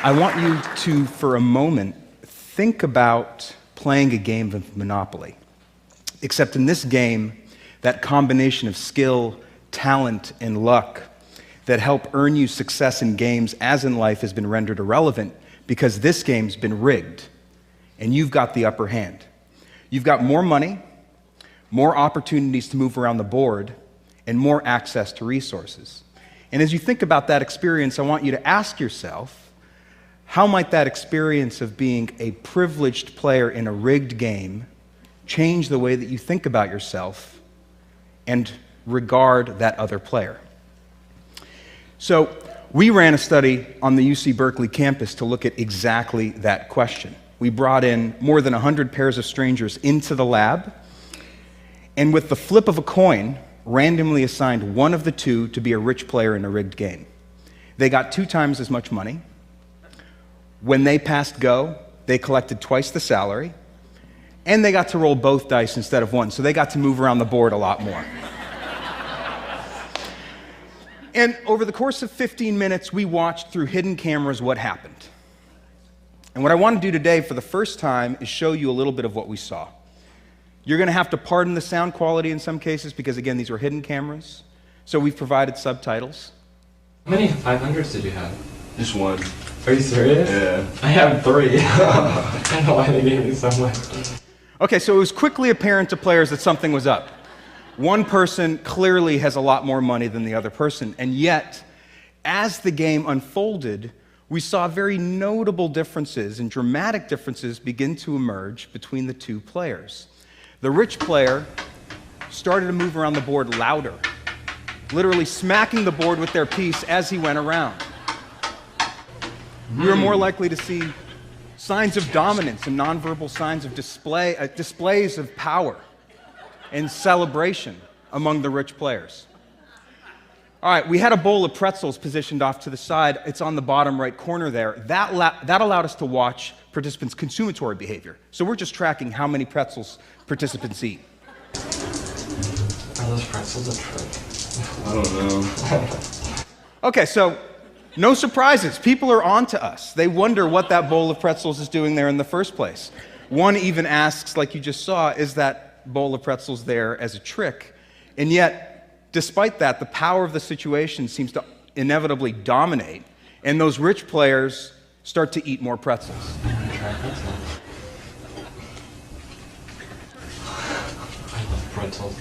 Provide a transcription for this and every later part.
I want you to, for a moment, think about playing a game of Monopoly. Except in this game, that combination of skill, talent, and luck that help earn you success in games as in life has been rendered irrelevant because this game's been rigged, and you've got the upper hand. You've got more money, more opportunities to move around the board, and more access to resources. And as you think about that experience, I want you to ask yourself, how might that experience of being a privileged player in a rigged game change the way that you think about yourself and regard that other player? So we ran a study on the UC Berkeley campus to look at exactly that question. We brought in more than 100 pairs of strangers into the lab, and with the flip of a coin, randomly assigned one of the two to be a rich player in a rigged game. They got 2 times as much money. When they passed go, they collected twice the salary, and they got to roll both dice instead of one, so they got to move around the board a lot more. And over the course of 15 minutes, we watched through hidden cameras what happened. And what I want to do today for the first time is show you a little bit of what we saw. You're going to have to pardon the sound quality in some cases because, again, these were hidden cameras. So we've provided subtitles. How many 500s did you have? Just one. Are you serious? Yeah. I have 3. I don't know why they gave me so much. Okay, so it was quickly apparent to players that something was up. One person clearly has a lot more money than the other person, and yet, as the game unfolded, we saw very notable differences and dramatic differences begin to emerge between the two players. The rich player started to move around the board louder, literally smacking the board with their piece as he went around. We were more likely to see signs of dominance and nonverbal signs of displays of power and celebration among the rich players. All right, we had a bowl of pretzels positioned off to the side. It's on the bottom right corner there. That allowed us to watch participants' consumatory behavior. So we're just tracking how many pretzels participants eat. Are those pretzels a trick? I don't know. Okay, so no surprises. People are on to us. They wonder what that bowl of pretzels is doing there in the first place. One even asks, like you just saw, is that bowl of pretzels there as a trick? And yet, despite that, the power of the situation seems to inevitably dominate, and those rich players start to eat more pretzels. I want to try pretzels. I love pretzels.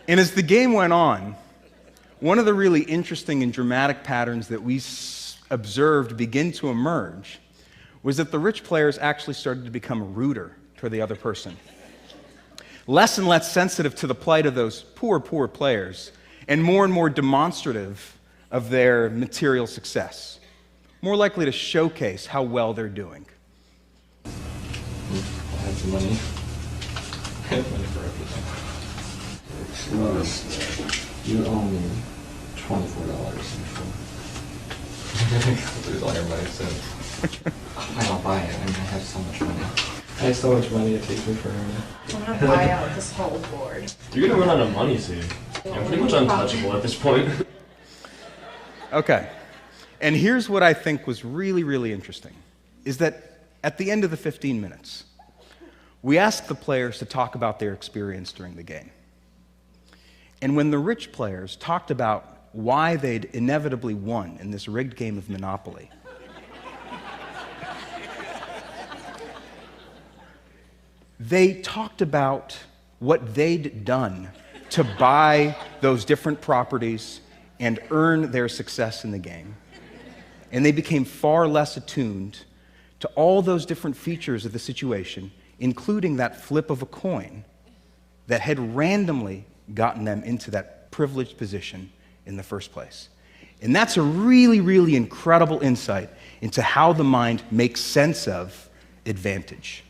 And as the game went on, one of the really interesting and dramatic patterns that we observed begin to emerge was that the rich players actually started to become ruder toward the other person. Less and less sensitive to the plight of those poor players, and more demonstrative of their material success. More likely to showcase how well they're doing. I have some money. I have money for everything. You owe me $24 lose all your money soon. I don't buy it. I mean, I have so much money. I have so much money, it takes me forever. I'm gonna buy out this whole board. You're gonna run out of money soon. I'm pretty much untouchable at this point. Okay, and here's what I think was really interesting, is that at the end of the 15 minutes, we asked the players to talk about their experience during the game. And when the rich players talked about why they'd inevitably won in this rigged game of Monopoly, they talked about what they'd done to buy those different properties and earn their success in the game. And they became far less attuned to all those different features of the situation, including that flip of a coin that had randomly gotten them into that privileged position in the first place. And that's a really incredible insight into how the mind makes sense of advantage.